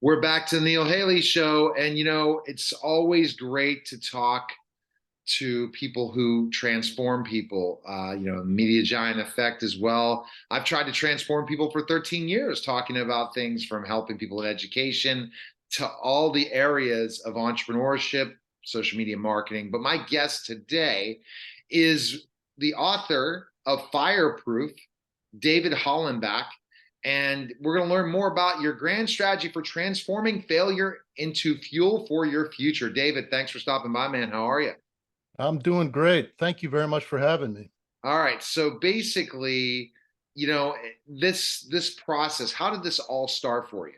We're back to the Neil Haley Show. And, it's always great to talk to people who transform people, media giant effect as well. I've tried to transform people for 13 years, talking about things from helping people in education to all the areas of entrepreneurship, social media marketing. But my guest today is the author of Fireproof, David Hollenbach. And we're going to learn more about your grand strategy for transforming failure into fuel for your future. David, thanks for stopping by, man. How are you? I'm doing great. Thank you very much for having me. All right. So basically, this process, how did this all start for you?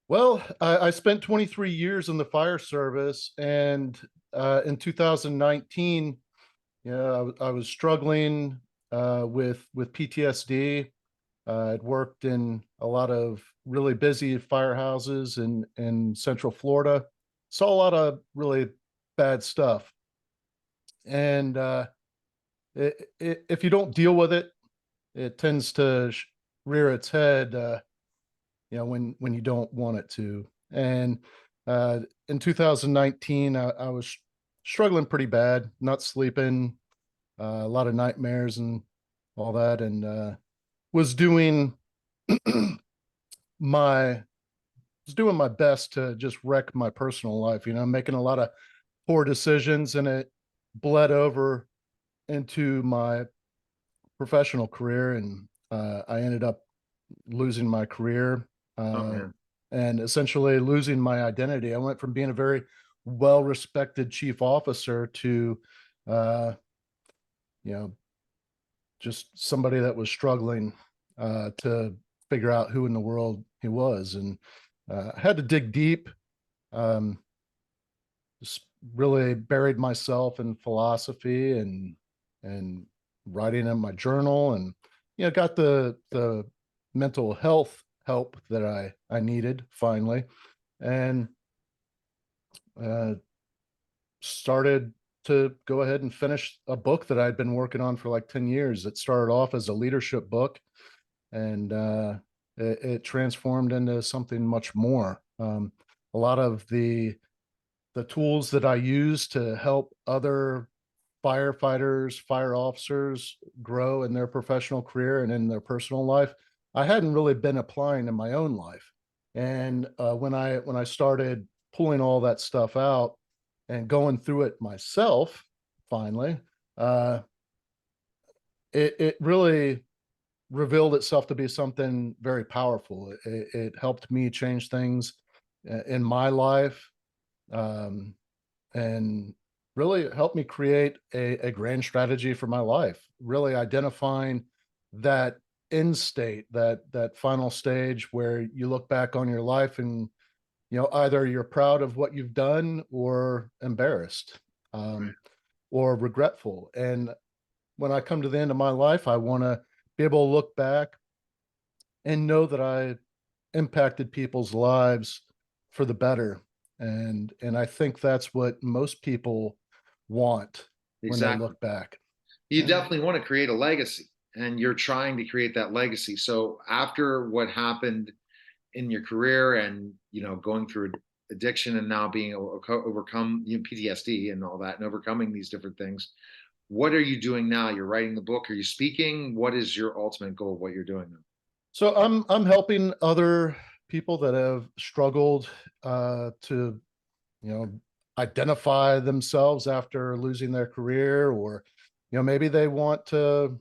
Well, I spent 23 years in the fire service, and in 2019, I was struggling with PTSD. I'd worked in a lot of really busy firehouses in Central Florida, saw a lot of really bad stuff, and if you don't deal with it, it tends to rear its head. When you don't want it to. And in 2019, I was struggling pretty bad, not sleeping, a lot of nightmares and all that, and was doing my doing my best to just wreck my personal life. Making a lot of poor decisions, and it bled over into my professional career, and I ended up losing my career, Oh uh, man. and essentially losing my identity. I went from being a very well-respected chief officer to, uh, you know, just somebody that was struggling to figure out who in the world he was, and I had to dig deep. Um, just really buried myself in philosophy and writing in my journal, and got the mental health help that I needed finally, and uh, started to go ahead and finish a book that I'd been working on for like 10 years. It started off as a leadership book, and it transformed into something much more. A lot of the tools that I use to help other firefighters, fire officers grow in their professional career and in their personal life, I hadn't really been applying in my own life. And when I started pulling all that stuff out and going through it myself, finally, uh, it really revealed itself to be something very powerful. It helped me change things in my life, um, and really helped me create a grand strategy for my life, really identifying that end state, that final stage where you look back on your life and either you're proud of what you've done or embarrassed, Right. um, or regretful. And when I come to the end of my life, I want to be able to look back and know that I impacted people's lives for the better. And I think that's what most people want when they Exactly. look back. You And definitely want to create a legacy, and you're trying to create that legacy. So after what happened in your career and, going through addiction and now being overcome, PTSD and all that and overcoming these different things, what are you doing now? You're writing the book. Are you speaking? What is your ultimate goal of what you're doing now? so I'm helping other people that have struggled to identify themselves after losing their career, or maybe they want to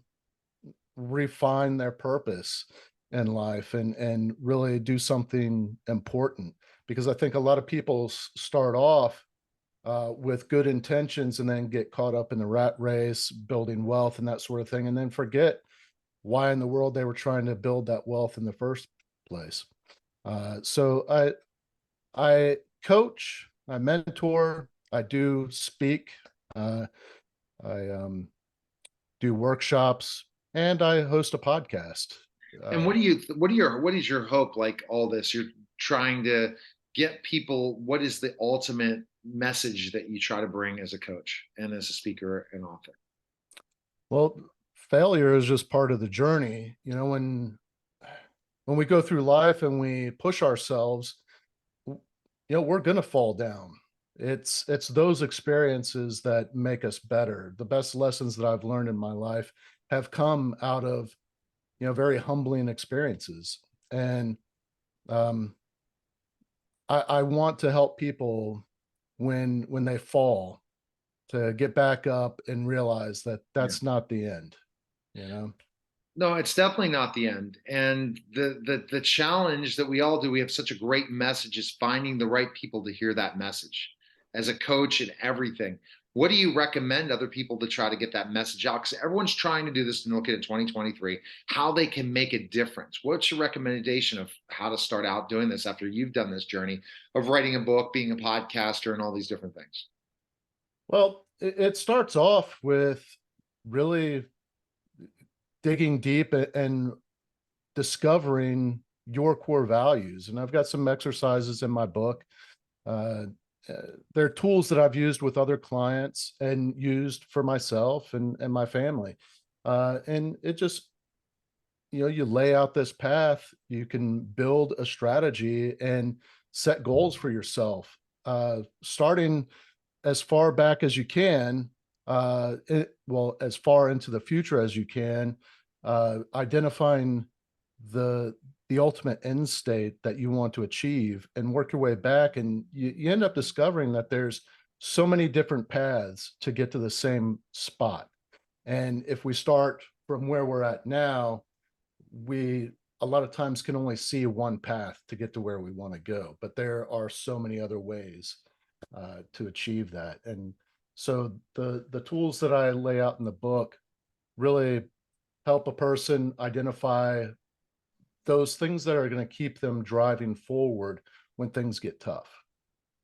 refine their purpose in life and really do something important, because I think a lot of people start off with good intentions and then get caught up in the rat race, building wealth and that sort of thing, and then forget why in the world they were trying to build that wealth in the first place. So I coach, I mentor, I do speak, uh, I do workshops, and I host a podcast. And Uh, what is your hope, like all this? You're trying to get people, what is the ultimate message that you try to bring as a coach and as a speaker and author? well, failure is just part of the journey. When when we go through life and we push ourselves, we're going to fall down. It's those experiences that make us better. The best lessons that I've learned in my life have come out of, very humbling experiences. And um, I want to help people when they fall to get back up and realize that Yeah. that's not the end, you know? No, it's definitely not the end. And the challenge that we all do, we have such a great message, is finding the right people to hear that message. As a coach and everything, what do you recommend other people to try to get that message out? Because everyone's trying to do this and looking at 2023, how they can make a difference. What's your recommendation of how to start out doing this after you've done this journey of writing a book, being a podcaster, and all these different things? Well, it starts off with really digging deep and discovering your core values. And I've got some exercises in my book. Uh, they're tools that I've used with other clients and used for myself and my family. And it just, you lay out this path, you can build a strategy and set goals for yourself, starting as far back as you can, as far into the future as you can, identifying the the ultimate end state that you want to achieve and work your way back. And you end up discovering that there's so many different paths to get to the same spot. And if we start from where we're at now, we a lot of times can only see one path to get to where we want to go, but there are so many other ways to achieve that. And so the tools that I lay out in the book really help a person identify those things that are going to keep them driving forward when things get tough.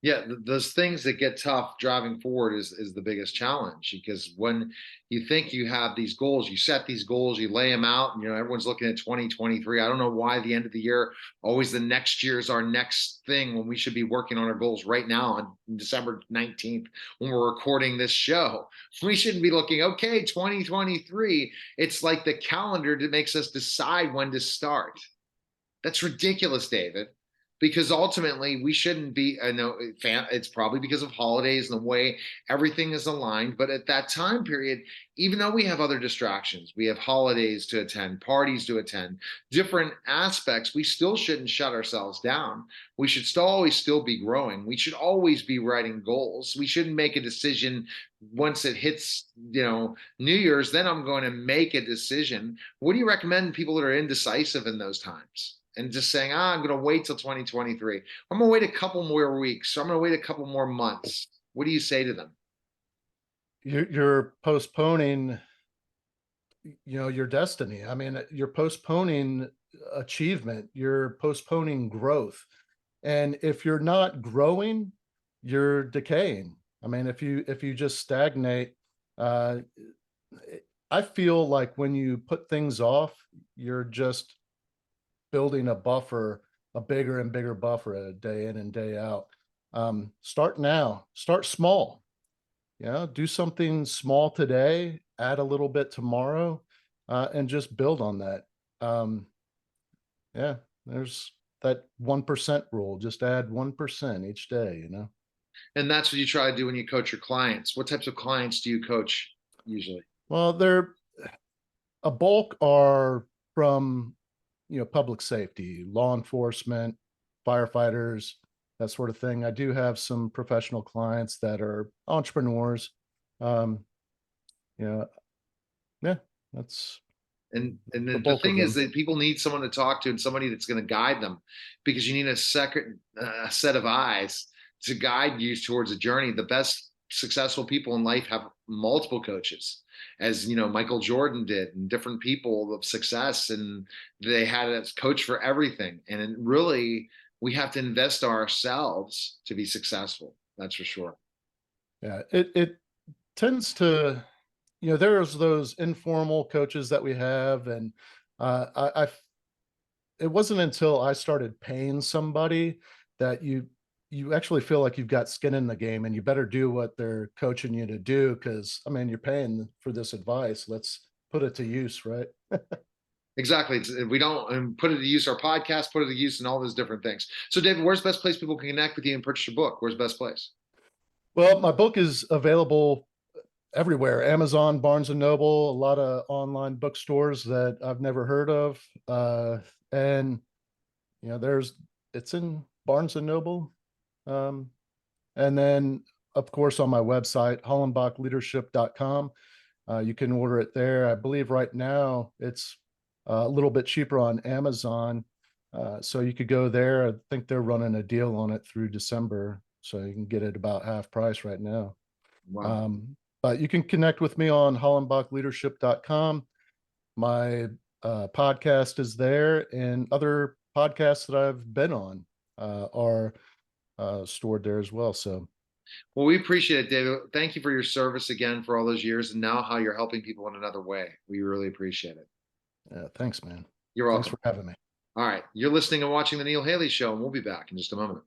Yeah, those things that get tough driving forward is the biggest challenge, because when you think you have these goals, you set these goals, you lay them out, and everyone's looking at 2023. I don't know why the end of the year always the next year is our next thing, when we should be working on our goals right now on December 19th when we're recording this show. We shouldn't be looking, okay, 2023. It's like the calendar that makes us decide when to start. That's ridiculous, David, because ultimately we shouldn't be. I know it's probably because of holidays and the way everything is aligned. But at that time period, even though we have other distractions, we have holidays to attend, parties to attend, different aspects, we still shouldn't shut ourselves down. We should still always still be growing. We should always be writing goals. We shouldn't make a decision once it hits, New Year's, then I'm going to make a decision. What do you recommend people that are indecisive in those times? And just saying, I'm going to wait till 2023. I'm going to wait a couple more weeks. So I'm going to wait a couple more months. What do you say to them? You're postponing, your destiny. I mean, you're postponing achievement, you're postponing growth. And if you're not growing, you're decaying. I mean, if you just stagnate, uh, I feel like when you put things off, you're just building a buffer, a bigger and bigger buffer, a day in and day out. Start now, start small. Do something small today, add a little bit tomorrow, and just build on that. Um, yeah, there's that 1% rule. Just add 1% each day. And that's what you try to do when you coach your clients. What types of clients do you coach usually? Well, they're a bulk are from, public safety, law enforcement, firefighters, that sort of thing. I do have some professional clients that are entrepreneurs. Um, yeah, yeah, that's And the the bulk of thing is them. that people need someone to talk to and somebody that's going to guide them, because you need a second set of eyes to guide you towards a journey. The best successful people in life have multiple coaches, as Michael Jordan did, and different people of success, and they had a coach for everything. And really, we have to invest ourselves to be successful. That's for sure. Yeah, it tends to, there's those informal coaches that we have, and I it wasn't until I started paying somebody that you actually feel like you've got skin in the game, and you better do what they're coaching you to do, because I mean, you're paying for this advice. Let's put it to use, right? Exactly. We don't put it to use our podcast, put it to use in all those different things. So, David, where's the best place people can connect with you and purchase your book? Where's the best place? Well, my book is available everywhere: Amazon, Barnes and Noble, a lot of online bookstores that I've never heard of. And it's in Barnes and Noble. Um, and then, of course, on my website, hollenbachleadership.com. You can order it there. I believe right now it's a little bit cheaper on Amazon. So you could go there. I think they're running a deal on it through December. So you can get it about half price right now. Wow. But you can connect with me on hollenbachleadership.com. My podcast is there, and other podcasts that I've been on are stored there as well. So, Well, we appreciate it, David. Thank you for your service again for all those years and now how you're helping people in another way. We really appreciate it. thanks, man. You're Thanks welcome. for having me. All right. You're listening and watching The Neil Haley Show, and we'll be back in just a moment.